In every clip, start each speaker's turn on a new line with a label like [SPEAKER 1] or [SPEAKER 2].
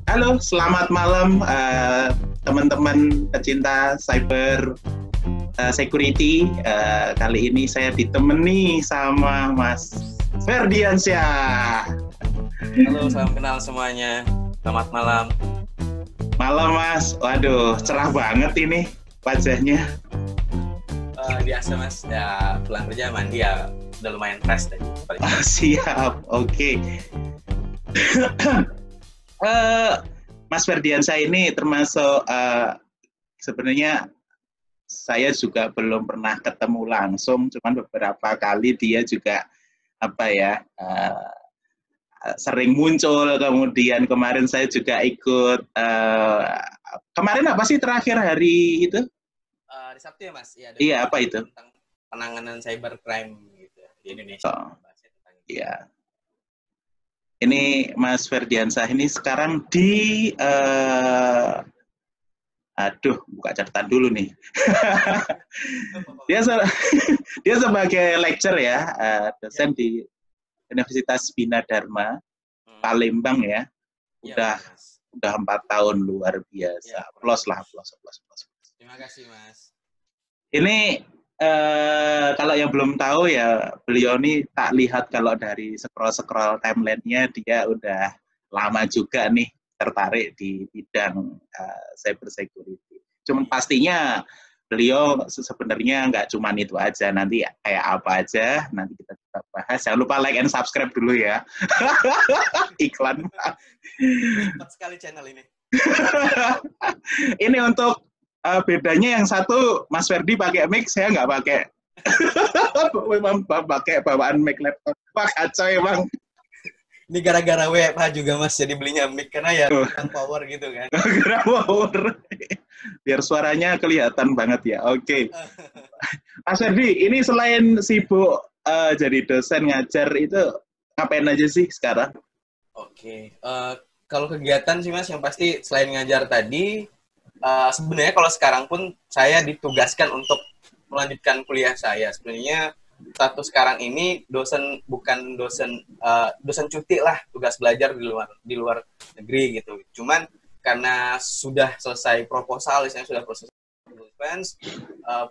[SPEAKER 1] Halo, selamat malam teman-teman pecinta cyber security. Kali ini saya ditemani sama Mas Ferdiansyah.
[SPEAKER 2] Halo, salam kenal semuanya. Selamat malam.
[SPEAKER 1] Malam Mas, waduh cerah banget ini wajahnya.
[SPEAKER 2] Biasa Mas, ya pulang kerja mandi ya udah lumayan fresh tadi.
[SPEAKER 1] Siap, oke. Mas Ferdiansyah ini termasuk sebenarnya saya juga belum pernah ketemu langsung, cuman beberapa kali dia juga sering muncul. Kemudian kemarin saya juga ikut kemarin apa sih terakhir hari itu?
[SPEAKER 2] Di Sabtu ya Mas?
[SPEAKER 1] Iya, apa itu?
[SPEAKER 2] Tentang penanganan cybercrime gitu di Indonesia.
[SPEAKER 1] Iya. Ini Mas Ferdiansyah ini sekarang di buka catatan dulu nih. dia sebagai lecturer ya, dosen di Universitas Bina Dharma Palembang ya. Udah 4 tahun, luar biasa. Plus.
[SPEAKER 2] Terima kasih Mas.
[SPEAKER 1] Ini kalau yang belum tahu ya, beliau ini tak lihat kalau dari scroll timeline-nya dia udah lama juga nih tertarik di bidang cyber security. Cuman pastinya beliau sebenarnya nggak cuma itu aja, nanti kayak apa aja nanti kita bahas. Jangan lupa like and subscribe dulu ya. Iklan.
[SPEAKER 2] Cepat sekali channel ini.
[SPEAKER 1] Ini untuk bedanya yang satu Mas Ferdi pakai mic, saya nggak pakai. Memang pakai bawaan mic laptop. Wah, kacau emang.
[SPEAKER 2] Ini gara-gara WFH juga Mas, jadi belinya mic karena ya power gitu kan.
[SPEAKER 1] Gara power. Biar suaranya kelihatan banget ya. Oke. Mas Ferdi, ini selain sibuk jadi dosen ngajar itu ngapain aja sih sekarang?
[SPEAKER 2] Oke. Kalau kegiatan sih Mas, yang pasti selain ngajar tadi, sebenarnya kalau sekarang pun saya ditugaskan untuk melanjutkan kuliah saya. Sebenarnya status sekarang ini bukan dosen cuti lah, tugas belajar di luar negeri gitu. Cuman karena sudah selesai proposal, misalnya sudah proses defense,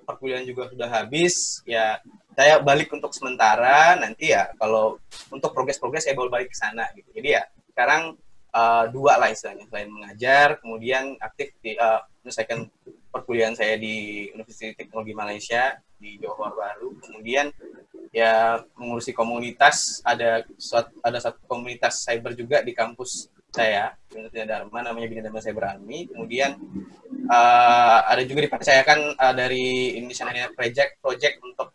[SPEAKER 2] perkuliahan juga sudah habis, ya saya balik untuk sementara. Nanti ya kalau untuk progres saya baru balik ke sana gitu. Jadi ya sekarang dua lah istilahnya, selain mengajar, kemudian aktif di menyelesaikan perkuliahan saya di Universitas Teknologi Malaysia di Johor Bahru, kemudian ya mengurusi komunitas, ada satu komunitas cyber juga di kampus saya, Bina Dharma, namanya Bina Dharma Cyber Army. Kemudian ada juga dipercayakan dari Indonesian Arena project untuk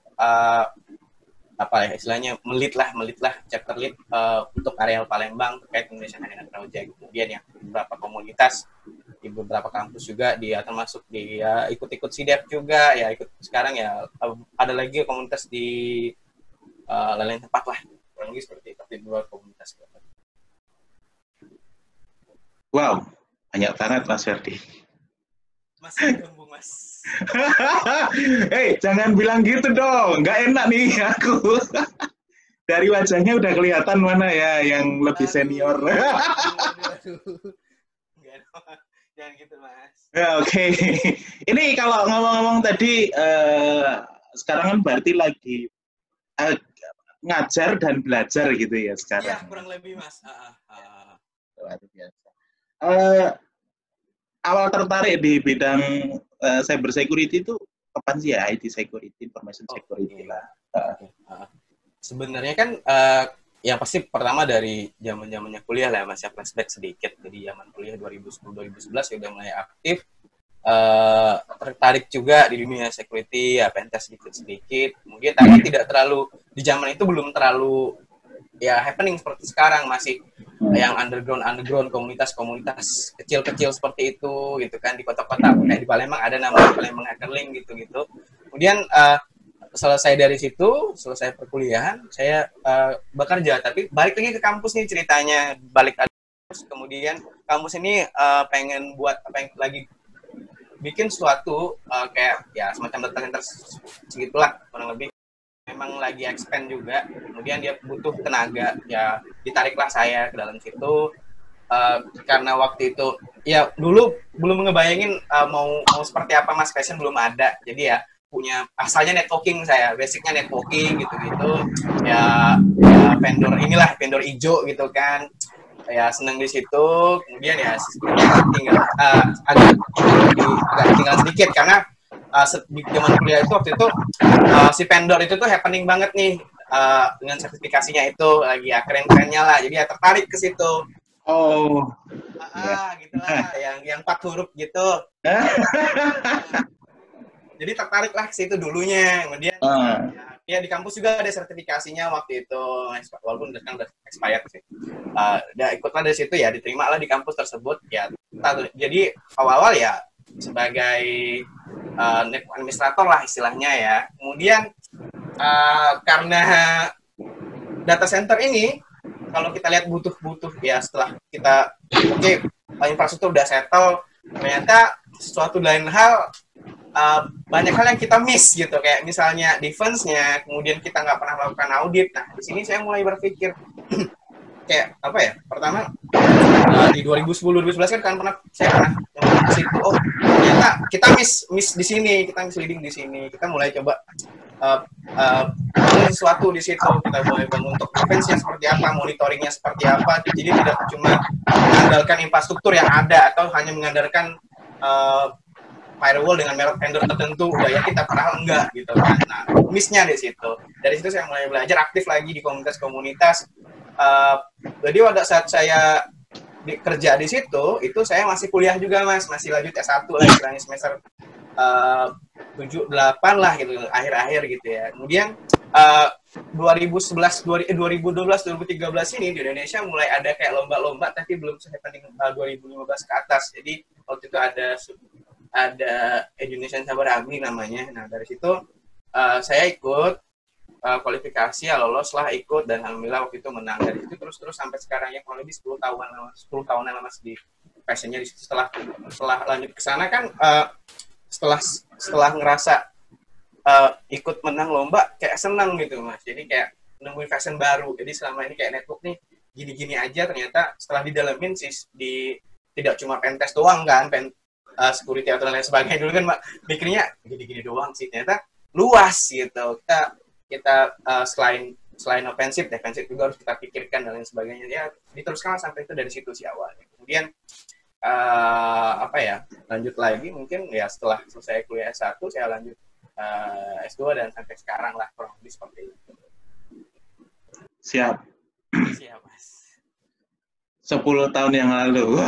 [SPEAKER 2] istilahnya melit lah chapter lead untuk areal Palembang terkait Indonesian Arena Project. Kemudian ya beberapa komunitas di beberapa kampus juga, dia termasuk dia ikut SIDEP juga ya, ikut sekarang ya ada lagi komunitas di lain tempat lah, kurang lebih seperti itu, di luar komunitas.
[SPEAKER 1] Wow, banyak banget Mas Ferdi.
[SPEAKER 2] Mas gabung Mas.
[SPEAKER 1] Hei, jangan bilang gitu dong, nggak enak nih aku. Dari wajahnya udah kelihatan mana ya yang lebih senior.
[SPEAKER 2] Jangan gitu Mas.
[SPEAKER 1] Ya, oke. Ini kalau ngomong-ngomong tadi, sekarang kan berarti lagi ngajar dan belajar gitu ya sekarang.
[SPEAKER 2] Iya, kurang lebih Mas.
[SPEAKER 1] Luar biasa. Awal tertarik di bidang cyber security itu kapan sih ya? IT security, information security lah.
[SPEAKER 2] Sebenarnya kan yang pasti pertama dari zamannya kuliah lah Mas, ya flashback sedikit. Jadi zaman kuliah 2010-2011 ya udah mulai aktif, tertarik juga di dunia security, ya pentest sedikit. Kemudian tapi tidak terlalu, di zaman itu belum terlalu ya happening seperti sekarang, masih yang underground komunitas kecil seperti itu gitu kan, di kota-kota kayak di Palembang ada namanya Palembang Hackerlink gitu. Kemudian selesai dari situ, selesai perkuliahan, saya bekerja, tapi balik lagi ke kampus nih ceritanya, balik kampus. Kemudian kampus ini pengen lagi bikin suatu kayak ya semacam data center segitulah kurang lebih. Memang lagi expand juga, kemudian dia butuh tenaga, ya ditariklah saya ke dalam situ. karena waktu itu ya dulu belum ngebayangin mau seperti apa Mas Fashion, belum ada. Jadi ya punya asalnya networking, saya basicnya networking gitu-gitu ya, vendor ijo gitu kan, ya seneng di situ. Kemudian ya tinggal agak tinggal sedikit karena di zaman kuliah itu waktu itu si vendor itu tuh happening banget nih, dengan sertifikasinya itu lagi ya keren-kerennya lah, jadi ya tertarik ke situ.
[SPEAKER 1] Oh,
[SPEAKER 2] gitulah, yang 4 huruf gitu. Jadi tertarik lah ke situ dulunya. Kemudian ya di kampus juga ada sertifikasinya waktu itu, walaupun udah expired sih. Udah ikutlah dari situ ya, diterima lah di kampus tersebut ya. Jadi awal-awal ya sebagai network administrator lah istilahnya ya. Kemudian karena data center ini kalau kita lihat butuh ya, setelah kita infrastruktur udah settle, ternyata sesuatu lain hal, banyak hal yang kita miss gitu, kayak misalnya defense-nya, kemudian kita nggak pernah melakukan audit. Nah, di sini saya mulai berpikir kayak apa ya, pertama di 2010-2011 kan saya pernah ke situ, oh ternyata kita miss di sini, kita misleading di sini, kita mulai coba bangun sesuatu di situ, kita mulai bangun untuk defense-nya seperti apa, monitoringnya seperti apa, jadi tidak cuma mengandalkan infrastruktur yang ada atau hanya mengandalkan firewall dengan merek vendor tertentu, udah ya kita padahal enggak gitu kan. Nah, miss-nya di situ. Dari situ saya mulai belajar aktif lagi di komunitas-komunitas. Jadi pada saat saya kerja di situ, itu saya masih kuliah juga Mas, masih lanjut S1 lah istilahnya, semester 7, 8 lah gitu, akhir-akhir gitu ya. Kemudian 2012, 2013 ini di Indonesia mulai ada kayak lomba-lomba, tapi belum se-happening 2015 ke atas. Jadi waktu itu ada Indonesian Cyber Army namanya. Nah, dari situ saya ikut kualifikasi, ya lolos lah, ikut, dan alhamdulillah waktu itu menang. Dari itu terus sampai sekarang ya kurang lebih 10 tahunan lah Mas di passionnya di situ. Setelah lanjut ke sana kan setelah ngerasa ikut menang lomba kayak senang gitu Mas. Jadi kayak nemuin fashion baru. Jadi selama ini kayak network nih gini-gini aja, ternyata setelah didalamin sih tidak cuma pentest doang kan, security atau lain sebagainya. Dulu kan mikirnya gini-gini doang sih, ternyata luas gitu. Kita selain offensive, defensive juga harus kita pikirkan dan lain sebagainya. Ya diteruskan sampai itu dari situ sih awalnya. Kemudian lanjut lagi mungkin ya setelah selesai kuliah S1 saya lanjut S2 dan sampai sekarang lah kurang lebih seperti itu.
[SPEAKER 1] Siap
[SPEAKER 2] Mas.
[SPEAKER 1] 10 tahun yang lalu.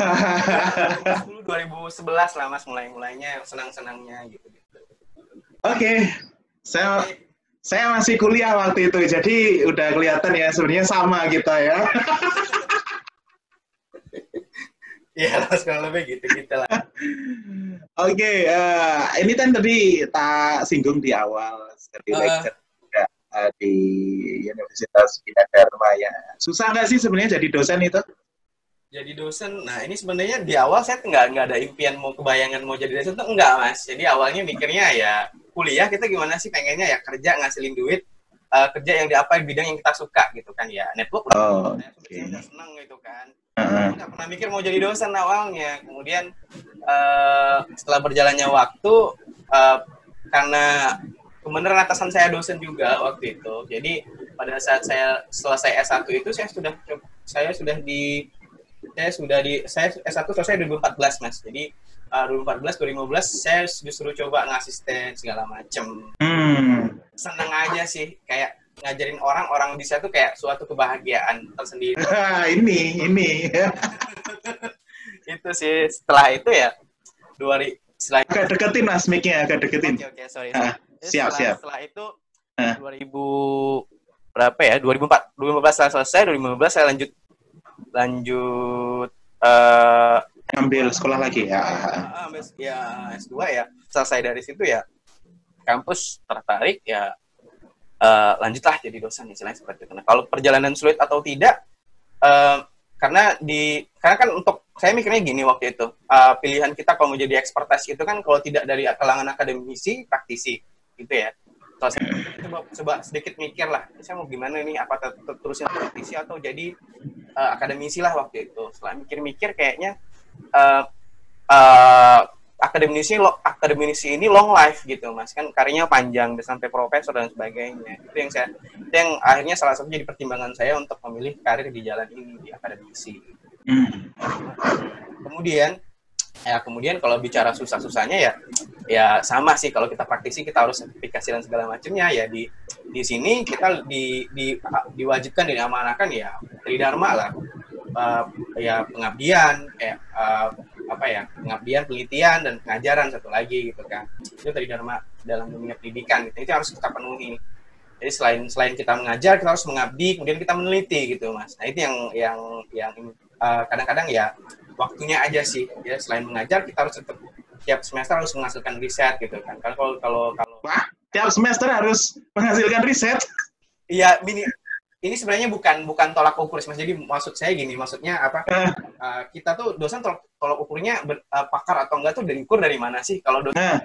[SPEAKER 2] 2011 lah Mas, mulainya senang-senangnya gitu.
[SPEAKER 1] Oke. Saya masih kuliah waktu itu, jadi udah kelihatan ya sebenarnya sama kita ya.
[SPEAKER 2] Iya, kurang lebih gitu lah.
[SPEAKER 1] Oke, ini kan tadi tak singgung di awal dari lecture juga di Universitas Bina Dharma ya. Susah nggak sih sebenarnya jadi dosen itu?
[SPEAKER 2] Jadi dosen, nah ini sebenarnya di awal saya nggak ada impian kebayangan mau jadi dosen tuh enggak Mas. Jadi awalnya mikirnya ya kuliah kita gimana sih, pengennya ya kerja ngasilin duit, kerja yang di bidang yang kita suka gitu kan ya, network udah seneng gitu kan. Nggak pernah mikir mau jadi dosen awalnya. Kemudian setelah berjalannya waktu, karena kebenaran atasan saya dosen juga waktu itu, jadi pada saat saya selesai S1 itu saya S1 selesai 2014 Mas. Jadi 2014-2015 saya disuruh coba ngasisten segala macem. Seneng aja sih, kayak ngajarin orang bisa tuh kayak suatu kebahagiaan tersendiri.
[SPEAKER 1] Ini.
[SPEAKER 2] Itu sih, setelah itu ya
[SPEAKER 1] agak deketin Mas mic-nya, agak deketin.
[SPEAKER 2] Oke, sorry.
[SPEAKER 1] Siap.
[SPEAKER 2] Setelah itu 2014 saya selesai, 2015 saya lanjut
[SPEAKER 1] ambil sekolah lagi ya.
[SPEAKER 2] S2 ya. Selesai dari situ ya kampus tertarik ya, lanjutlah jadi dosen istilahnya seperti itu. Nah, kalau perjalanan sulit atau tidak, karena kan untuk saya mikirnya gini waktu itu, pilihan kita kalau mau jadi expertise itu kan kalau tidak dari kalangan akademisi, praktisi gitu ya. Kalau saya coba sedikit mikir lah, saya mau gimana nih, apa terusin praktisi atau jadi akademisi lah waktu itu. Setelah mikir-mikir kayaknya akademisi ini long life gitu Mas, kan karirnya panjang sampai profesor dan sebagainya. Itu yang akhirnya salah satu jadi pertimbangan saya untuk memilih karir di jalan ini, di akademisi. Kemudian kalau bicara susah-susahnya ya sama sih, kalau kita praktisi kita harus sertifikasi dan segala macamnya ya. Di sini kita diwajibkan dan diamanahkan ya tridharma lah, ya pengabdian, pengabdian, penelitian dan pengajaran satu lagi gitu kan. Itu tridharma dalam dunia pendidikan gitu. Itu harus kita penuhi. Jadi selain kita mengajar, kita harus mengabdi, kemudian kita meneliti gitu Mas. Nah itu yang kadang-kadang ya waktunya aja sih ya. Selain mengajar, kita harus tetap tiap semester harus menghasilkan riset gitu kan. Kalau
[SPEAKER 1] wah, tiap semester harus menghasilkan riset.
[SPEAKER 2] Iya, ini sebenarnya bukan tolak ukur Mas. Jadi maksud saya gini, maksudnya apa? Kita tuh dosen tolak ukurnya pakar atau enggak tuh diukur dari mana sih? Kalau dosen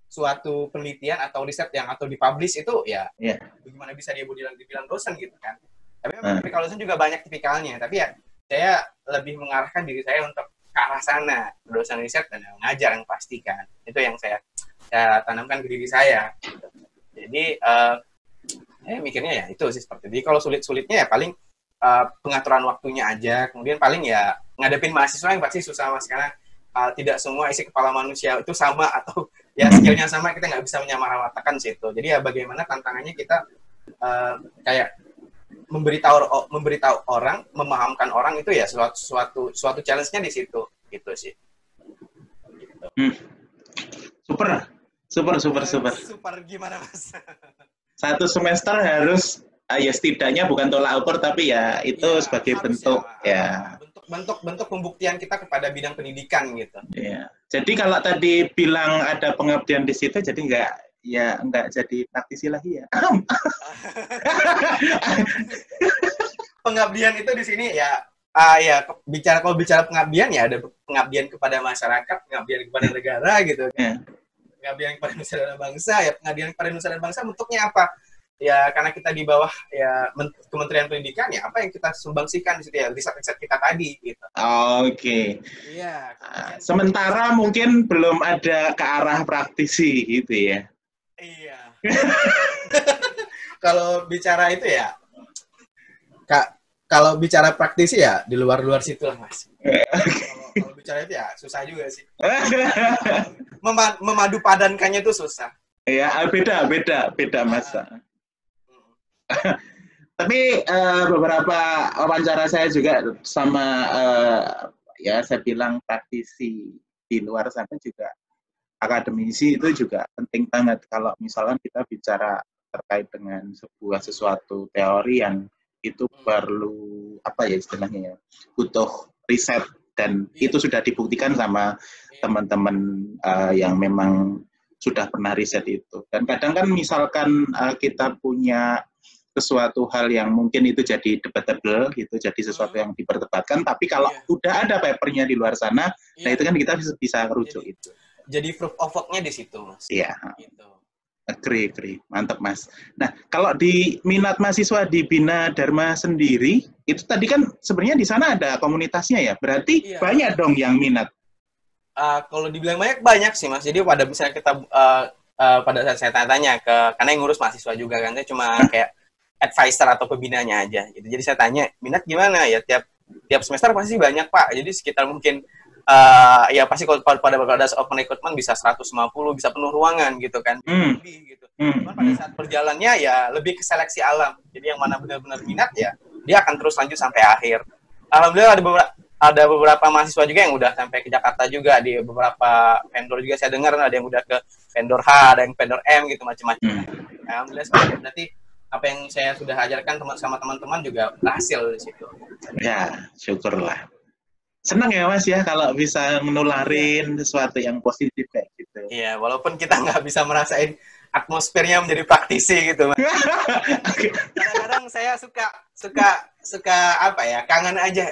[SPEAKER 2] suatu penelitian atau riset yang atau dipublish itu ya bagaimana bisa dia dibilang dosen gitu kan. Tapi memang tipikal dosen juga banyak tipikalnya, tapi ya saya lebih mengarahkan diri saya untuk ke arah sana, dosen riset dan mengajar yang pasti kan. Itu yang saya tanamkan ke diri saya. Jadi mikirnya ya itu sih seperti itu. Jadi kalau sulit-sulitnya ya paling pengaturan waktunya aja. Kemudian paling ya ngadepin mahasiswa yang pasti susah Mas, karena tidak semua isi kepala manusia itu sama atau ya skillnya sama, kita nggak bisa menyamaratakan situ. Jadi ya bagaimana tantangannya kita kayak memberitahu orang, memahamkan orang itu ya suatu challenge-nya di situ gitu sih. Gitu.
[SPEAKER 1] Super
[SPEAKER 2] Gimana Mas?
[SPEAKER 1] Satu semester harus ya setidaknya bukan tolak ukur tapi ya itu sebagai bentuk
[SPEAKER 2] bentuk pembuktian kita kepada bidang pendidikan gitu.
[SPEAKER 1] Ya. Jadi kalau tadi bilang ada pengabdian di situ, jadi nggak jadi praktisi lagi ya.
[SPEAKER 2] Pengabdian itu di sini kalau bicara pengabdian ya ada pengabdian kepada masyarakat, pengabdian kepada negara gitu. Pengabdian kepada nusa dan bangsa, ya pengabdian kepada nusa dan bangsa bentuknya apa? Ya karena kita di bawah ya Kementerian Pendidikan, ya apa yang kita sumbangsikan di situ ya, riset-riset kita tadi gitu.
[SPEAKER 1] Oke.
[SPEAKER 2] Iya.
[SPEAKER 1] Sementara mungkin belum ada ke arah praktisi gitu ya.
[SPEAKER 2] Iya. Kalau bicara itu ya, kalau bicara praktisi ya di luar situ lah Mas. Kalau bicara itu ya susah juga sih. Memadu padankannya itu susah.
[SPEAKER 1] Ya beda Mas. Tapi beberapa wawancara saya juga sama saya bilang praktisi di luar sana juga, akademisi itu juga penting banget kalau misalkan kita bicara terkait dengan sesuatu teori yang itu perlu istilahnya ya, butuh riset dan itu sudah dibuktikan sama teman-teman yang memang sudah pernah riset itu. Dan kadang kan misalkan kita punya sesuatu hal yang mungkin itu jadi debatable gitu, jadi sesuatu yang diperdebatkan, tapi kalau udah ada papernya di luar sana, nah itu kan kita bisa rujuk itu.
[SPEAKER 2] Jadi proof of work-nya di situ Mas.
[SPEAKER 1] Iya. Gitu. Agree. Mantap Mas. Nah, kalau di minat mahasiswa di Bina Dharma sendiri, itu tadi kan sebenarnya di sana ada komunitasnya ya, berarti banyak dong yang minat.
[SPEAKER 2] Kalau dibilang banyak sih Mas. Jadi pada misalnya kita pada saat saya tanya karena yang ngurus mahasiswa juga kan, saya cuma kayak advisor atau pembinanya aja gitu. Jadi saya tanya, minat gimana ya, tiap semester pasti banyak Pak. Jadi sekitar mungkin ya pasti kalau pada open recruitment bisa 150, bisa penuh ruangan gitu kan. Lebih gitu. Cuman pada saat berjalannya ya lebih ke seleksi alam. Jadi yang mana benar-benar minat ya dia akan terus lanjut sampai akhir. Alhamdulillah ada beberapa mahasiswa juga yang udah sampai ke Jakarta juga, di beberapa vendor juga saya dengar ada yang udah ke vendor H, ada yang vendor M gitu macam-macam. Alhamdulillah berarti apa yang saya sudah ajarkan sama teman-teman juga berhasil di situ.
[SPEAKER 1] Ya, syukurlah. Senang ya Mas ya kalau bisa menularin sesuatu yang positif kayak gitu.
[SPEAKER 2] Iya, walaupun kita nggak bisa merasain atmosfernya menjadi praktisi gitu Mas. Kadang-kadang saya suka kangen aja,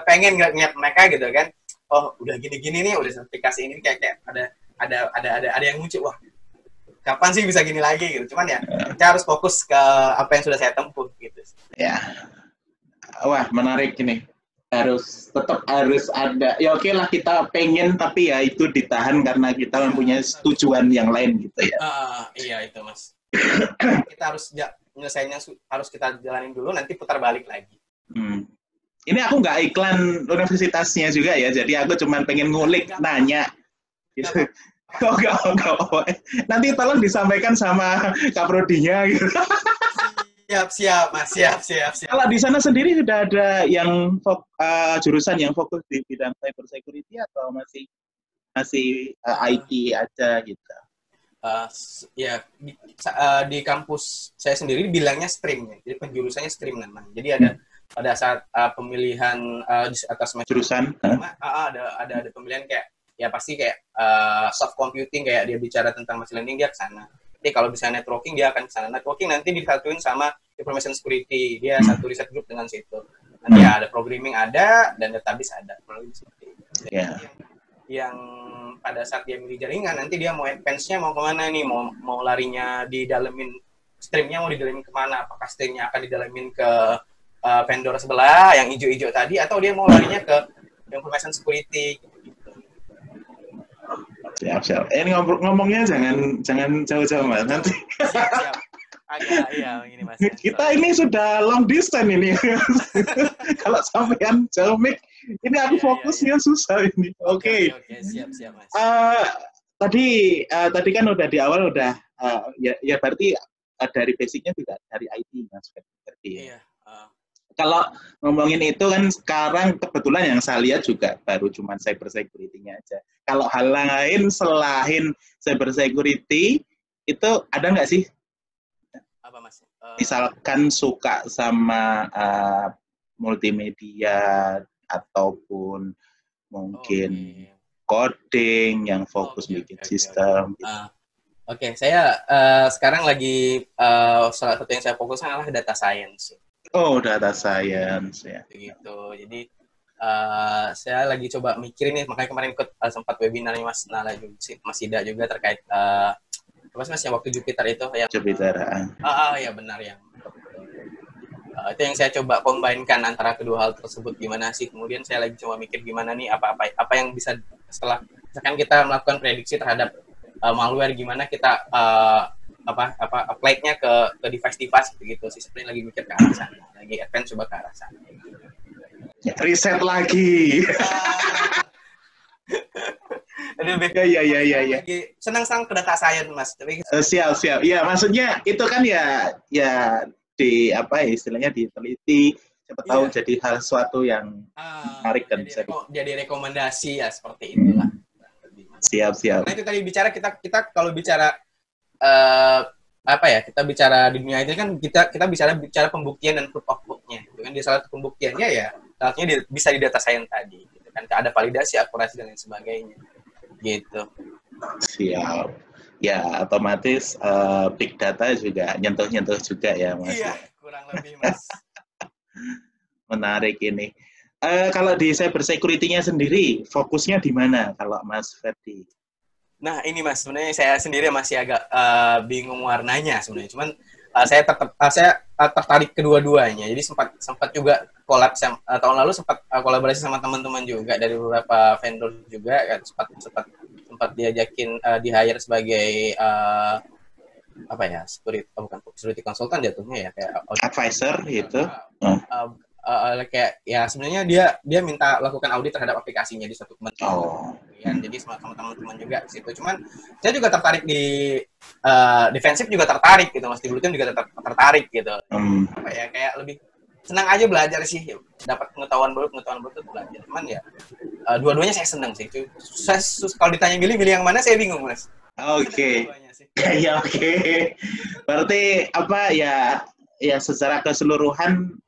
[SPEAKER 2] pengen ngeliat mereka gitu kan. Oh, udah gini-gini nih, udah sertifikasi ini kayak ada yang muncul, wah kapan sih bisa gini lagi gitu. Cuman ya saya harus fokus ke apa yang sudah saya tempuh gitu.
[SPEAKER 1] Ya, wah menarik ini. Tetap harus ada. Ya oke lah kita pengen, tapi ya itu ditahan karena kita mempunyai tujuan yang lain gitu ya.
[SPEAKER 2] Iya itu Mas. Kita harus menyelesaikannya harus kita jalanin dulu, nanti putar balik lagi.
[SPEAKER 1] Ini aku nggak iklan universitasnya juga ya, jadi aku cuma pengen ngulik, nanya. Gitu. Enggak. Nanti tolong disampaikan sama Kaprodinya gitu.
[SPEAKER 2] Siap, Mas. Siap.
[SPEAKER 1] Kalau di sana sendiri sudah ada yang jurusan yang fokus di bidang cyber security atau masih IT aja gitu?
[SPEAKER 2] Di kampus saya sendiri bilangnya stream, jadi penjurusannya stream namanya. Jadi ada pada saat pemilihan atas
[SPEAKER 1] jurusan,
[SPEAKER 2] ada pemilihan kayak ya pasti kayak soft computing, kayak dia bicara tentang machine learning dia ke sana. Jadi kalau bisa networking dia akan ke sana. Networking nanti disatuin sama information security, dia satu riset group dengan situ. Nanti ada programming ada dan database ada. Yang pada saat dia milih jaringan, nanti dia mau advance-nya mau kemana nih, mau larinya didalemin, streamnya mau didalemin kemana, apakah streamnya akan didalemin ke vendor sebelah yang hijau-hijau tadi, atau dia mau larinya ke information security gitu.
[SPEAKER 1] Siap. Ini ngomongnya jangan jauh-jauh Mas, nanti.
[SPEAKER 2] Siap. Agak ini Mas.
[SPEAKER 1] Kita ini sudah long distance ini. Kalau sampean jauh mic, ini aku fokusnya susah ini. Oke,
[SPEAKER 2] siap Mas.
[SPEAKER 1] Tadi kan udah di awal ya berarti dari basicnya juga dari IT Mas.
[SPEAKER 2] Iya.
[SPEAKER 1] Kalau ngomongin itu kan sekarang kebetulan yang saya lihat juga baru cuma cyber security-nya aja. Kalau hal lain selain cyber security itu ada nggak sih?
[SPEAKER 2] Apa Mas?
[SPEAKER 1] Misalkan suka sama multimedia ataupun mungkin coding yang fokus bikin sistem.
[SPEAKER 2] Gitu. Saya sekarang lagi salah satu yang saya fokuskan adalah data science.
[SPEAKER 1] Oh, data science ya.
[SPEAKER 2] Gitu. Jadi saya lagi coba mikir nih, makanya kemarin ikut sempat webinarnya Mas Nala juga, Mas Ida juga terkait Mas yang waktu Jupiter itu yang
[SPEAKER 1] Jupiter.
[SPEAKER 2] Ya benar yang itu yang saya coba combine-kan antara kedua hal tersebut, gimana sih. Kemudian saya lagi coba mikir gimana nih apa yang bisa setelah misalkan kita melakukan prediksi terhadap malware, gimana kita apply-nya ke device gitu sih. Sebenarnya lagi mikir ke arah sana, lagi advance coba ke arah sana.
[SPEAKER 1] Riset lagi. Iya.
[SPEAKER 2] Senang ke data science Mas. Tapi
[SPEAKER 1] siap. Ya maksudnya itu kan ya di istilahnya diteliti, siapa tahu jadi hal suatu yang menarik dan bisa
[SPEAKER 2] jadi rekomendasi ya, seperti itulah.
[SPEAKER 1] Siap.
[SPEAKER 2] Nah itu tadi kita kalau bicara kita bicara di dunia itu kan kita bicara pembuktian dan proof of work-nya. Itu kan di salah satu pembuktiannya ya salah bisa di data science tadi, gitu kan, ada validasi, akurasi dan lain sebagainya. Gitu.
[SPEAKER 1] Siap. Ya, otomatis big data juga nyentuh juga ya, Mas.
[SPEAKER 2] Iya, kurang lebih, Mas.
[SPEAKER 1] Menarik ini. Kalau di cyber security-nya sendiri, fokusnya di mana kalau Mas Ferdi?
[SPEAKER 2] Nah, ini Mas, sebenarnya saya sendiri masih agak bingung warnanya sebenarnya. Cuman saya tertarik kedua-duanya. Jadi sempat juga collab tahun lalu sempat kolaborasi sama teman-teman juga dari beberapa vendor juga, kan sempat diajakin di hire sebagai security consultant jatuhnya ya, kayak
[SPEAKER 1] advisor gitu.
[SPEAKER 2] Kayak ya sebenarnya dia minta lakukan audit terhadap aplikasinya di suatu kementerian. Jadi sama teman-teman juga di situ. Cuman saya juga tertarik di defensif juga tertarik gitu, Mas, di Bluetooth juga tertarik gitu. Kayak lebih senang aja belajar sih, dapat pengetahuan baru tuh belajar. Cuman ya dua-duanya saya senang sih. Kalau ditanya milih yang mana saya bingung, Mas.
[SPEAKER 1] Oke. Berarti ya secara keseluruhan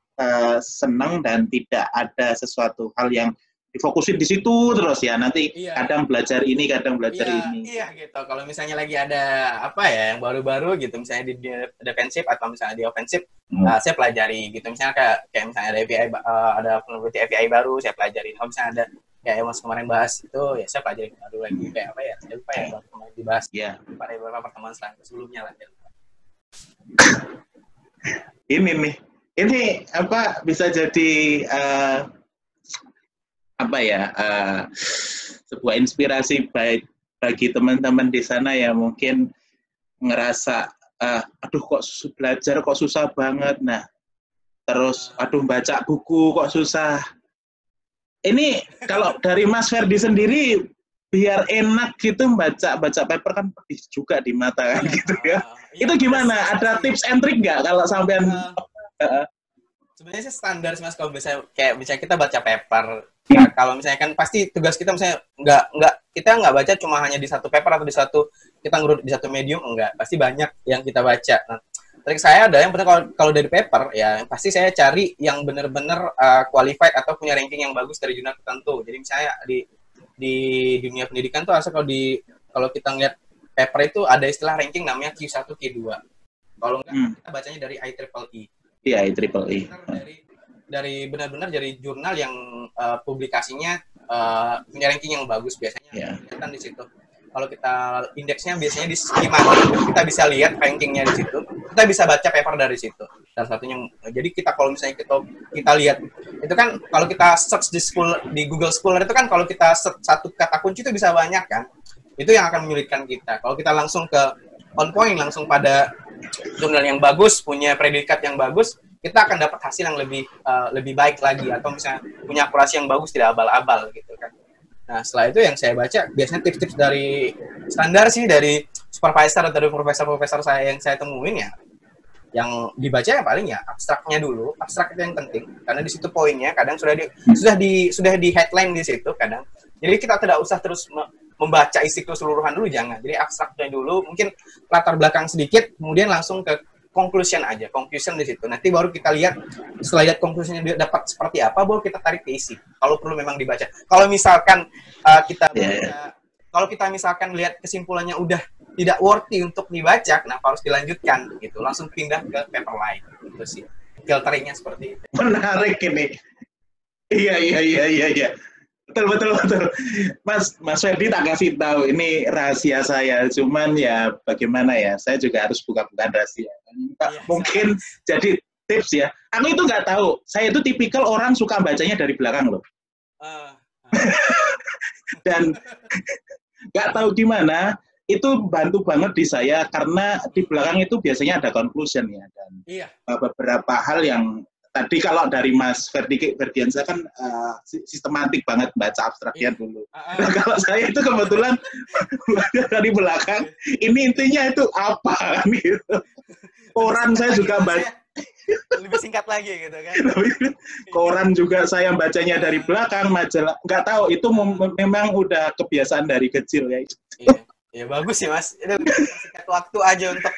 [SPEAKER 1] senang dan tidak ada sesuatu hal yang difokusin di situ terus ya, nanti kadang belajar ini kadang belajar ini.
[SPEAKER 2] Iya gitu. Kalau misalnya lagi ada yang baru-baru gitu, misalnya di defensif atau misalnya di ofensif, saya pelajari gitu. Misalnya kayak misalnya ada API, ada vulnerability API baru, saya pelajari. Kalau misalnya ada kayak Mas kemarin bahas itu, ya saya pelajari baru lagi kayak apa ya, saya lupa ya kemarin dibahas pada beberapa pertemuan sebelumnya lah.
[SPEAKER 1] Ini nih, ini apa bisa jadi apa ya, sebuah inspirasi baik bagi teman-teman di sana yang mungkin ngerasa aduh kok belajar kok susah banget, nah terus aduh baca buku kok susah. Ini kalau dari Mas Ferdi sendiri biar enak gitu baca paper kan pedih juga di mata kan gitu ya. Itu gimana? Ada tips and trick nggak kalau sampean?
[SPEAKER 2] Sebenarnya sih standar sih Mas, kalau misalnya kita baca paper. Ya, kalau misalnya kan pasti tugas kita misalnya kita nggak baca cuma hanya di satu paper atau di satu kita ngurut di satu medium, enggak, pasti banyak yang kita baca. Nah, trik saya ada yang penting kalau dari paper ya pasti saya cari yang benar-benar qualified atau punya ranking yang bagus dari jurnal tertentu. Jadi misalnya di dunia pendidikan tuh kalau kita ngeliat paper itu ada istilah ranking namanya Q1, Q2. Kalau enggak kita bacanya dari IEEE.
[SPEAKER 1] Iya, IEEE.
[SPEAKER 2] Dari benar-benar dari jurnal yang publikasinya punya ranking yang bagus biasanya kelihatan di situ. Kalau kita indeksnya biasanya di schema, kita bisa lihat rankingnya di situ. Kita bisa baca paper dari situ. Salah satunya. Jadi kita kalau misalnya kita lihat itu kan kalau kita search di Google Scholar itu kan kalau kita search satu kata kunci itu bisa banyak kan. Itu yang akan menyulitkan kita. Kalau kita langsung ke on point, langsung pada jurnal yang bagus, punya predikat yang bagus, kita akan dapat hasil yang lebih baik lagi, atau misalnya punya akurasi yang bagus, tidak abal-abal gitu kan. Nah, setelah itu yang saya baca biasanya tips-tips dari standar sih dari supervisor atau dari profesor-profesor saya yang saya temuin ya. Yang dibaca ya paling ya abstraknya dulu. Abstrak itu yang penting karena di situ poinnya kadang sudah di headline di situ kadang. Jadi kita tidak usah terus membaca isi keseluruhan dulu, jangan. Jadi abstraknya dulu, mungkin latar belakang sedikit, kemudian langsung ke conclusion aja, conclusion di situ. Nanti baru kita lihat, setelah lihat conclusionnya dapat seperti apa, baru kita tarik ke isi. Kalau perlu memang dibaca. Kalau misalkan kalau kita misalkan lihat kesimpulannya udah tidak worthy untuk dibaca, kenapa harus dilanjutkan? Gitu, langsung pindah ke paper lain. Itu sih, filteringnya seperti itu.
[SPEAKER 1] Menarik ini. Iya. Betul. Mas Ferdi tak kasih tahu, ini rahasia saya. Cuman ya bagaimana ya, saya juga harus buka-bukaan rahasia. Mungkin jadi tips ya. Aku itu nggak tahu. Saya itu tipikal orang suka bacanya dari belakang loh. Dan nggak tahu gimana, itu bantu banget di saya karena di belakang itu biasanya ada conclusion ya. Dan beberapa hal yang tadi kalau dari Mas Ferdiansa kan sistematik banget baca abstraknya dulu. Nah, kalau saya itu kebetulan dari belakang, ini intinya itu apa gitu. Koran saya juga baca.
[SPEAKER 2] Lebih singkat lagi gitu kan.
[SPEAKER 1] Koran juga saya bacanya dari belakang, majalah. Nggak tahu, itu memang udah kebiasaan dari kecil ya.
[SPEAKER 2] Ya bagus sih Mas, itu singkat waktu aja untuk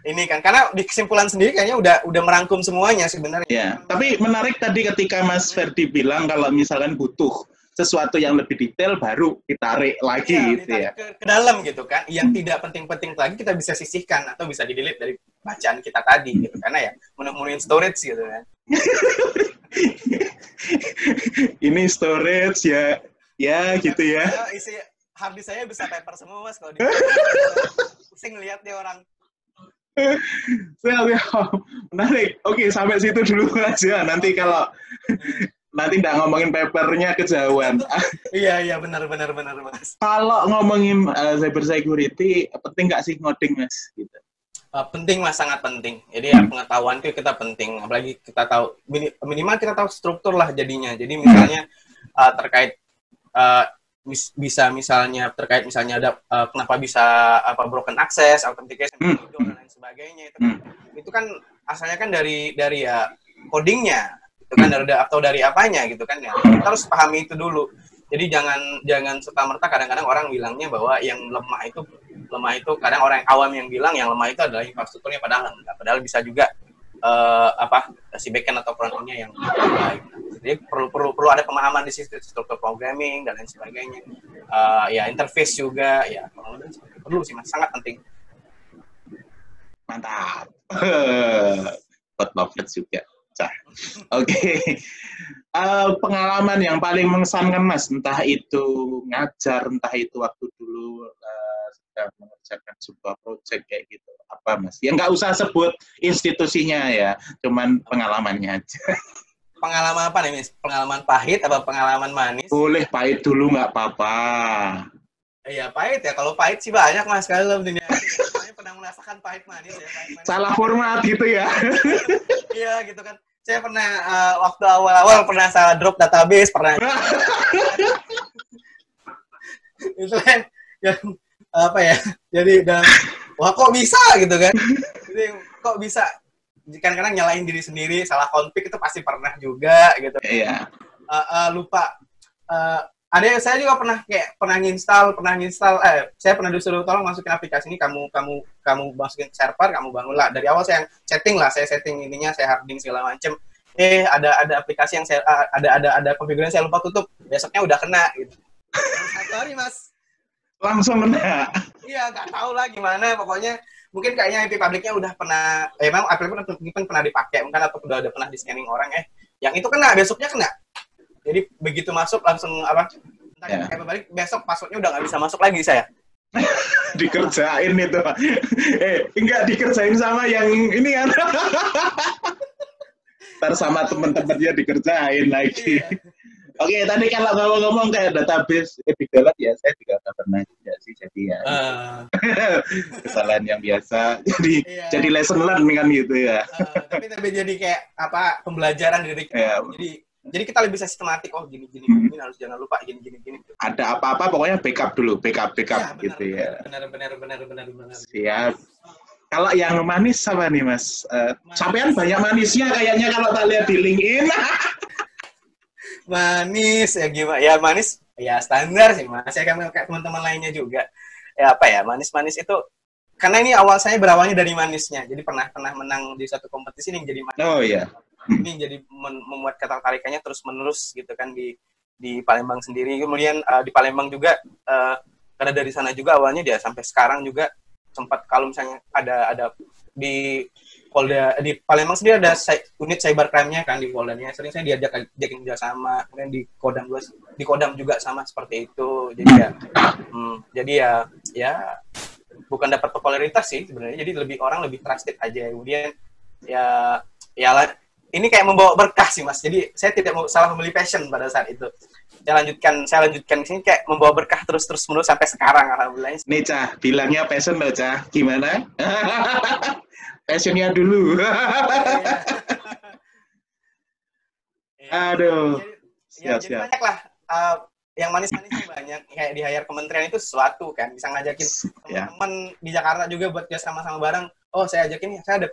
[SPEAKER 2] ini kan, karena di kesimpulan sendiri kayaknya udah merangkum semuanya sebenarnya.
[SPEAKER 1] Ya, tapi menarik tadi ketika Mas Ferdi bilang kalau misalkan butuh sesuatu yang lebih detail baru ditarik lagi gitu ya.
[SPEAKER 2] Ke dalam gitu kan, yang tidak penting-penting lagi kita bisa sisihkan atau bisa di-delete dari bacaan kita tadi gitu, karena ya menemuin storage gitu kan.
[SPEAKER 1] Ini storage ya gitu ya.
[SPEAKER 2] Isi harddisk saya bisa paper semua Mas, kalau pusing ngeliat dia orang.
[SPEAKER 1] Menarik. Oke, sampai situ dulu aja. Nanti kalau nanti nggak ngomongin papernya kejauhan.
[SPEAKER 2] Iya benar Mas.
[SPEAKER 1] Kalau ngomongin cyber security, penting nggak sih ngoding Mas? Gitu.
[SPEAKER 2] Penting Mas, sangat penting. Jadi ya pengetahuan itu kita penting. Apalagi kita tahu minimal kita tahu struktur lah jadinya. Jadi misalnya terkait bisa misalnya terkait misalnya ada kenapa bisa broken access, authentication, dan lain sebagainya itu kan asalnya kan dari ya codingnya itu kan atau dari apanya gitu kan ya, kita harus pahami itu dulu. Jadi jangan serta-merta kadang-kadang orang bilangnya bahwa yang lemah itu kadang orang awam yang bilang yang lemah itu adalah infrastrukturnya, padahal enggak, padahal bisa juga si backend atau front-end-nya yang baik. Jadi perlu ada pemahaman di situ, struktur programming dan lain sebagainya. Ya interface juga ya perlu sih Mas, sangat penting.
[SPEAKER 1] Mantap. Code lovers juga. Oke. Pengalaman yang paling mengesankan Mas, entah itu ngajar, entah itu waktu dulu sedang mengerjakan sebuah proyek kayak gitu, apa Mas? Ya nggak usah sebut institusinya ya, cuman pengalamannya aja.
[SPEAKER 2] Pengalaman apa nih, Miss? Pengalaman pahit apa pengalaman manis?
[SPEAKER 1] Boleh pahit dulu nggak apa-apa.
[SPEAKER 2] Iya, pahit ya. Kalau pahit sih banyak, Mas. Kalau dunia saya pernah merasakan pahit manis ya. Pahit manis.
[SPEAKER 1] Salah format gitu ya.
[SPEAKER 2] Iya, gitu kan. Saya pernah waktu awal-awal pernah salah drop database, pernah. Itu kan yang apa ya? Jadi dan wah kok bisa gitu kan? Jadi kok bisa? Kadang-kadang nyalain diri sendiri, salah config itu pasti pernah juga gitu.
[SPEAKER 1] Iya.
[SPEAKER 2] Lupa. Ada saya juga pernah nginstal, saya pernah disuruh tolong masukin aplikasi ini, kamu masukin ke server, kamu bangun lah. Dari awal saya setting ininya, saya harding segala macem. Ada aplikasi yang saya ada konfigurasi saya lupa tutup, besoknya udah kena gitu. Sorry Mas.
[SPEAKER 1] Langsung kena.
[SPEAKER 2] Iya, nggak tahu lah gimana, pokoknya mungkin kayaknya IP publiknya udah pernah, memang aplikasi mungkin pernah dipakai, mungkin atau udah pernah di scanning orang yang itu kena, besoknya kena. Jadi begitu masuk langsung balik besok passwordnya udah nggak bisa masuk lagi saya.
[SPEAKER 1] Dikerjain itu. Enggak dikerjain sama yang ini kan. Ntar sama teman-temannya dikerjain lagi.
[SPEAKER 2] Iya.
[SPEAKER 1] Oke, tadi kalau ngomong-ngomong kayak database big data ya, saya juga nggak pernah juga sih, jadi ya kesalahan yang biasa. Jadi lesson learn kan gitu ya.
[SPEAKER 2] Tapi jadi kayak apa pembelajaran dari
[SPEAKER 1] ya.
[SPEAKER 2] Jadi kita lebih bisa sistematik, gini harus jangan lupa gini.
[SPEAKER 1] Ada apa-apa pokoknya backup dulu, backup ya, gitu ya.
[SPEAKER 2] Benar.
[SPEAKER 1] Siap. Kalau yang manis apa nih Mas? Sampean banyak manisnya kayaknya kalau tak lihat di LinkedIn.
[SPEAKER 2] Manis ya gimana? Ya manis ya standar sih Mas. Ya kan kayak teman-teman lainnya juga. Ya apa ya, manis itu karena ini awal saya berawalnya dari manisnya. Jadi pernah menang di suatu kompetisi yang jadi manis.
[SPEAKER 1] Oh iya.
[SPEAKER 2] Ini jadi membuat ketertarikannya terus-menerus gitu kan di Palembang sendiri. Kemudian di Palembang juga karena dari sana juga awalnya dia sampai sekarang juga sempat kalau misalnya ada di Polda di Palembang sendiri ada unit cybercrime-nya kan di Poldanya. Sering saya diajak kerja sama, kemudian di Kodam juga sama seperti itu. Jadi ya bukan dapat popularitas sih sebenarnya. Jadi orang lebih trusted aja. Kemudian ya ini kayak membawa berkah sih Mas. Jadi saya tidak mau salah memilih passion pada saat itu. Saya lanjutkan di sini kayak membawa berkah terus menerus sampai sekarang alhamdulillah.
[SPEAKER 1] Nih Cah, bilangnya passion loh Cah. Gimana? Passionnya dulu. Aduh.
[SPEAKER 2] Siap. Banyak lah. Yang manis-manisnya banyak. Kayak di hire kementerian itu sesuatu kan. Bisa ngajakin teman-teman di Jakarta juga buat kerja sama-sama bareng. Oh saya ajakin, saya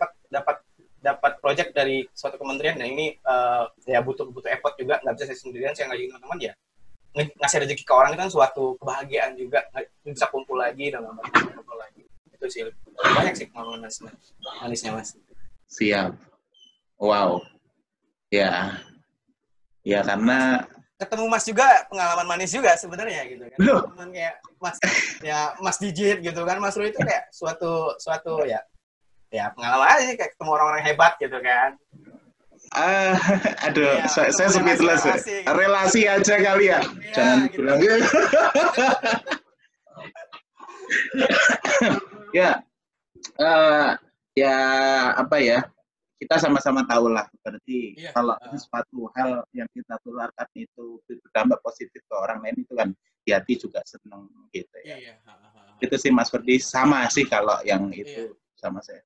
[SPEAKER 2] dapat project dari suatu kementerian dan ini ya butuh effort juga, nggak bisa saya sendirian, saya ngajakin teman-teman ya ngasih rezeki ke orang itu kan suatu kebahagiaan juga, bisa kumpul lagi dan kumpul lagi. Itu sih banyak sih pengalaman manisnya Mas.
[SPEAKER 1] Siap. Wow. Ya karena
[SPEAKER 2] ketemu Mas juga pengalaman manis juga sebenarnya gitu kan. Teman kayak Mas Digit gitu kan, Mas Rui itu kayak suatu ya pengalaman aja sih, kayak ketemu orang-orang hebat gitu kan.
[SPEAKER 1] Aduh, ya, saya speechless. Relasi aja kali ya. Jangan gitu. Bilang. Ya apa ya? Kita sama-sama tahu lah. Berarti kalau suatu hal yang kita tularkan itu berdampak positif ke orang lain itu kan di hati juga seneng gitu ya. Itu sih Mas Ferdi, sama sih kalau yang itu sama saya.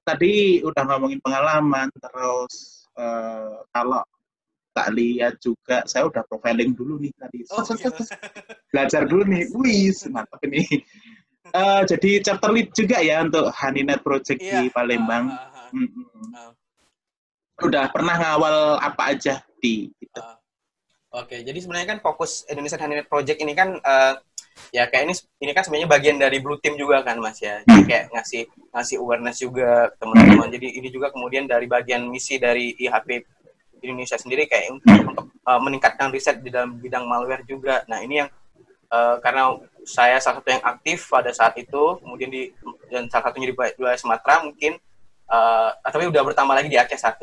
[SPEAKER 1] Tadi udah ngomongin pengalaman, terus kalau tak lihat juga, saya udah profiling dulu nih tadi. Belajar dulu nih, wih, mantap ini. Jadi chapter lead juga ya untuk Honeynet Project di Palembang. Udah pernah ngawal apa aja di itu?
[SPEAKER 2] Oke, jadi sebenarnya kan fokus Indonesian Honeynet Project ini kan ya kayak ini kan sebenarnya bagian dari Blue Team juga kan Mas ya. Jadi kayak ngasih awareness juga ke teman-teman. Jadi ini juga kemudian dari bagian misi dari IHP Indonesia sendiri kayak untuk meningkatkan riset di dalam bidang malware juga. Nah, ini yang karena saya salah satu yang aktif pada saat itu, kemudian dan salah satunya di wilayah Sumatera mungkin tapi udah bertambah lagi di Aceh 1.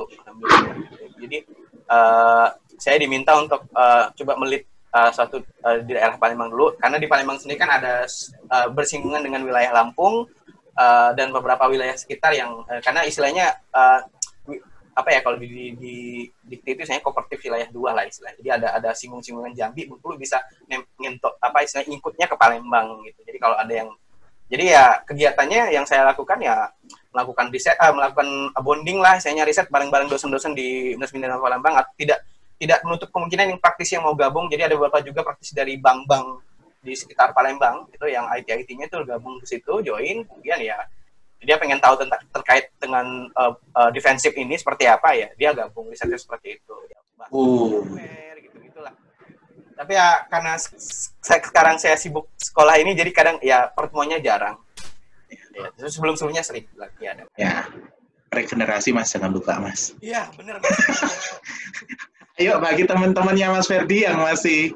[SPEAKER 2] Jadi saya diminta untuk coba melit suatu di daerah Palembang dulu, karena di Palembang sendiri kan ada bersinggungan dengan wilayah Lampung dan beberapa wilayah sekitar yang karena istilahnya apa ya, kalau di dikti itu saya kooperatif wilayah 2 lah istilahnya. Jadi ada singgung-singgungan Jambi, Bengkulu bisa ngentok apa istilahnya ingkutnya ke Palembang gitu. Jadi kalau ada yang ya kegiatannya yang saya lakukan ya melakukan riset, melakukan bonding lah, saya riset bareng-bareng dosen-dosen di Universitas Palembang. Tidak menutup kemungkinan yang praktisi yang mau gabung. Jadi ada beberapa juga praktisi dari bank-bank di sekitar Palembang itu yang IT-nya itu gabung ke situ, join, kemudian ya dia pengen tahu terkait dengan defensif ini seperti apa ya, dia gabung risetnya seperti itu. Ya, gitu-gitulah. Tapi ya karena sekarang saya sibuk sekolah ini, jadi kadang ya pertemuannya jarang. Ya, terus sebelumnya sering lagi ada.
[SPEAKER 1] Ya, regenerasi Mas, jangan lupa Mas.
[SPEAKER 2] Iya, benar Mas.
[SPEAKER 1] Ayo bagi teman-temannya Mas Ferdi yang masih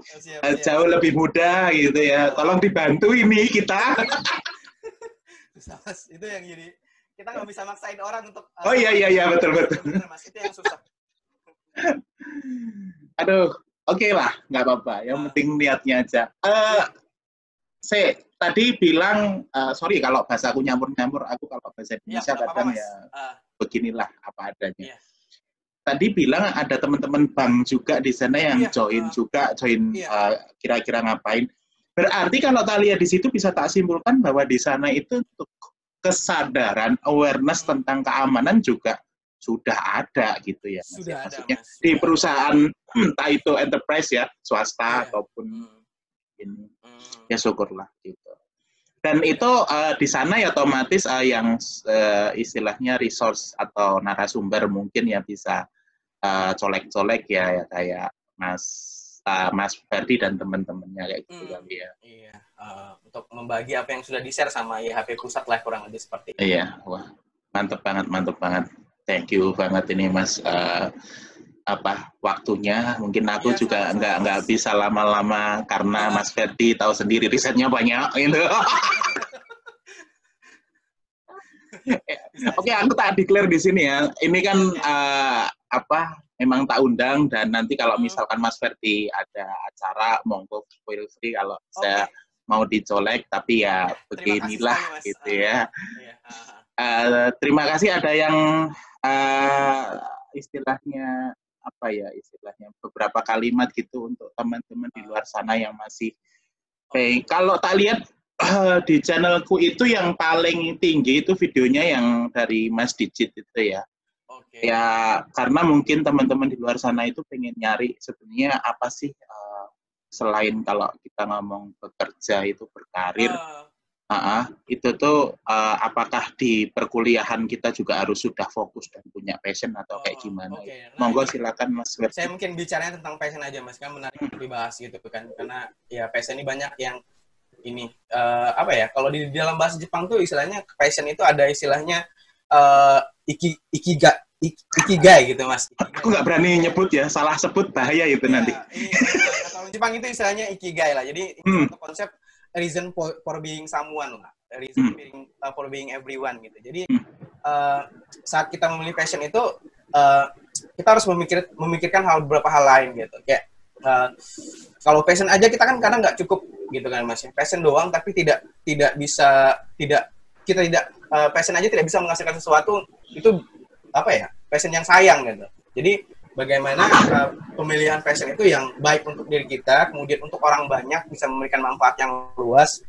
[SPEAKER 1] jauh lebih muda gitu ya, tolong dibantu ini kita.
[SPEAKER 2] Susah Mas, itu yang jadi kita nggak bisa maksain orang untuk
[SPEAKER 1] oh iya betul
[SPEAKER 2] bener, Mas, itu yang susah.
[SPEAKER 1] Aduh, oke lah, nggak apa-apa, yang penting niatnya aja. Saya tadi bilang sorry kalau bahasaku nyampur-nyampur, aku kalau bahasa Indonesia kadang ya beginilah apa adanya. Tadi bilang ada teman-teman bank juga di sana yang join kira-kira ngapain. Berarti kalau tak lihat di situ bisa tak simpulkan bahwa di sana itu untuk kesadaran, awareness tentang keamanan juga sudah ada gitu ya.
[SPEAKER 2] Sudah
[SPEAKER 1] maksudnya
[SPEAKER 2] ada, Mas.
[SPEAKER 1] Di perusahaan entah itu enterprise ya, swasta ataupun ya syukurlah gitu. Dan itu di sana ya otomatis yang istilahnya resource atau narasumber mungkin ya bisa colek-colek ya kayak Mas Ferdi dan teman-temannya kayak gitu kali ya.
[SPEAKER 2] Iya, untuk membagi apa yang sudah di-share sama YHP pusat lah kurang lebih seperti itu.
[SPEAKER 1] Iya, wah mantep banget. Thank you banget ini Mas waktunya. Mungkin aku juga nggak bisa lama-lama karena Mas Ferdi tahu sendiri risetnya banyak gitu. Oke, aku tak declare di sini ya. Ini kan memang tak undang dan nanti kalau misalkan Mas Ferdi ada acara monggo feel free kalau saya mau dicolek, tapi ya beginilah gitu ya. Terima kasih ada yang istilahnya beberapa kalimat gitu untuk teman-teman di luar sana yang masih kalau tak lihat di channelku itu yang paling tinggi itu videonya yang dari Mas Digit itu ya. Ya karena mungkin teman-teman di luar sana itu pengen nyari sebenarnya apa sih selain kalau kita ngomong bekerja itu berkarir, itu tuh apakah di perkuliahan kita juga harus sudah fokus dan punya passion atau kayak gimana? Monggo silakan Mas Ferdi.
[SPEAKER 2] Saya mungkin bicaranya tentang passion aja Mas, kan menarik dibahas gitu kan, karena ya passion ini banyak yang ini kalau di dalam bahasa Jepang tuh istilahnya passion itu ada istilahnya ikigai gitu Mas.
[SPEAKER 1] Aku nggak berani nyebut ya, salah sebut bahaya itu nanti.
[SPEAKER 2] Kalau Jepang itu istilahnya ikigai lah. Jadi itu konsep reason for being someone lah, reason for being everyone gitu. Jadi saat kita memilih passion itu kita harus memikirkan beberapa hal lain gitu. Kayak kalau passion aja kita kan kadang nggak cukup gitu kan Mas. Passion doang tapi tidak bisa passion aja tidak bisa menghasilkan sesuatu, itu passion yang sayang gitu. Jadi bagaimana pemilihan passion itu yang baik untuk diri kita, kemudian untuk orang banyak bisa memberikan manfaat yang luas.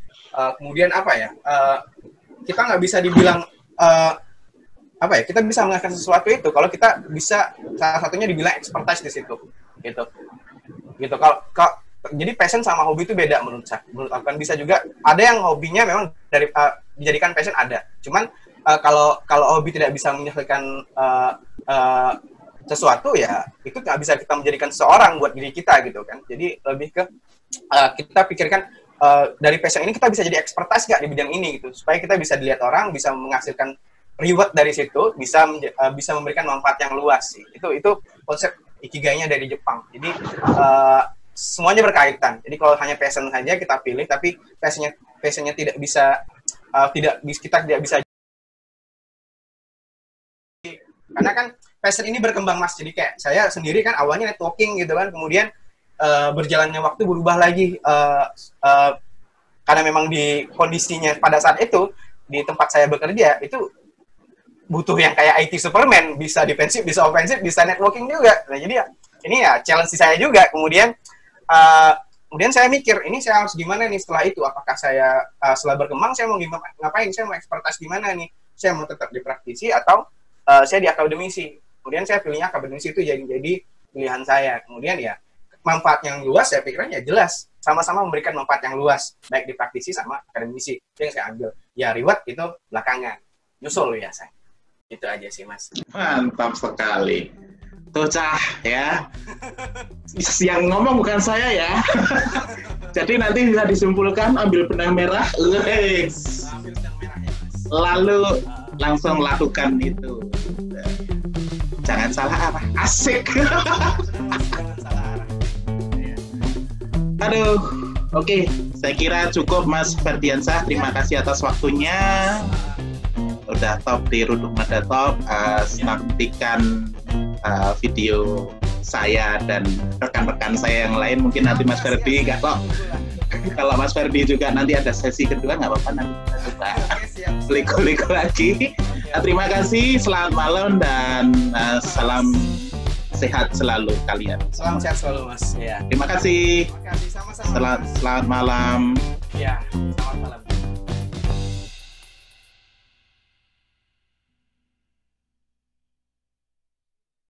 [SPEAKER 2] Kemudian kita nggak bisa dibilang kita bisa menghasilkan sesuatu itu kalau kita bisa salah satunya dibilang expertise di situ gitu. Kalau jadi passion sama hobi itu beda menurut aku kan. Bisa juga ada yang hobinya memang dari dijadikan passion ada. Cuman kalau hobi tidak bisa menyelesaikan sesuatu ya itu nggak bisa kita menjadikan seseorang buat diri kita gitu kan. Jadi lebih ke kita pikirkan dari passion ini kita bisa jadi expertise nggak di bidang ini gitu, supaya kita bisa dilihat orang, bisa menghasilkan reward dari situ, bisa memberikan manfaat yang luas sih. Itu konsep ikigainya dari Jepang. Jadi semuanya berkaitan. Jadi kalau hanya passion saja kita pilih, tapi passionnya tidak bisa kita tidak bisa, karena kan passion ini berkembang Mas. Jadi kayak saya sendiri kan awalnya networking gitu kan, kemudian berjalannya waktu berubah lagi karena memang di kondisinya pada saat itu di tempat saya bekerja itu butuh yang kayak IT Superman, bisa defensif, bisa ofensif, bisa networking juga. Nah, jadi ya ini ya challenge saya juga. Kemudian saya mikir, ini saya harus gimana nih setelah itu? Apakah saya setelah berkembang saya mau ngapain? Saya mau expertise di mana nih? Saya mau tetap di praktisi atau saya di akademisi? Kemudian saya pilihnya akademisi, itu jadi pilihan saya. Kemudian ya manfaat yang luas saya pikirnya ya jelas, sama-sama memberikan manfaat yang luas baik di praktisi sama akademisi. Itu yang saya ambil. Ya reward itu belakangan. Nyusul ya saya. Itu aja sih Mas.
[SPEAKER 1] Mantap sekali. Tuh Cah ya. Yang ngomong bukan saya ya. Jadi nanti bisa disimpulkan, ambil benang merah,
[SPEAKER 2] Ambil benang merah ya Mas.
[SPEAKER 1] lalu langsung lakukan itu. Jangan salah arah. Asik.
[SPEAKER 2] Jangan salah arah.
[SPEAKER 1] Aduh. Oke, saya kira cukup Mas Ferdiansyah. Terima kasih atas waktunya. Udah top di Rundung Nada Top. Nantikan video saya dan rekan-rekan saya yang lain. Mungkin nanti Mas Ferdi kalau Mas Ferdi juga nanti ada sesi kedua, nggak apa-apa, nanti kita coba liku-liku lagi. Terima kasih, selamat malam dan salam sehat selalu kalian.
[SPEAKER 2] Salam sehat selalu Mas. Ya.
[SPEAKER 1] Terima kasih.
[SPEAKER 2] Terima kasih sama-sama.
[SPEAKER 1] Selamat malam.
[SPEAKER 2] Ya, selamat malam.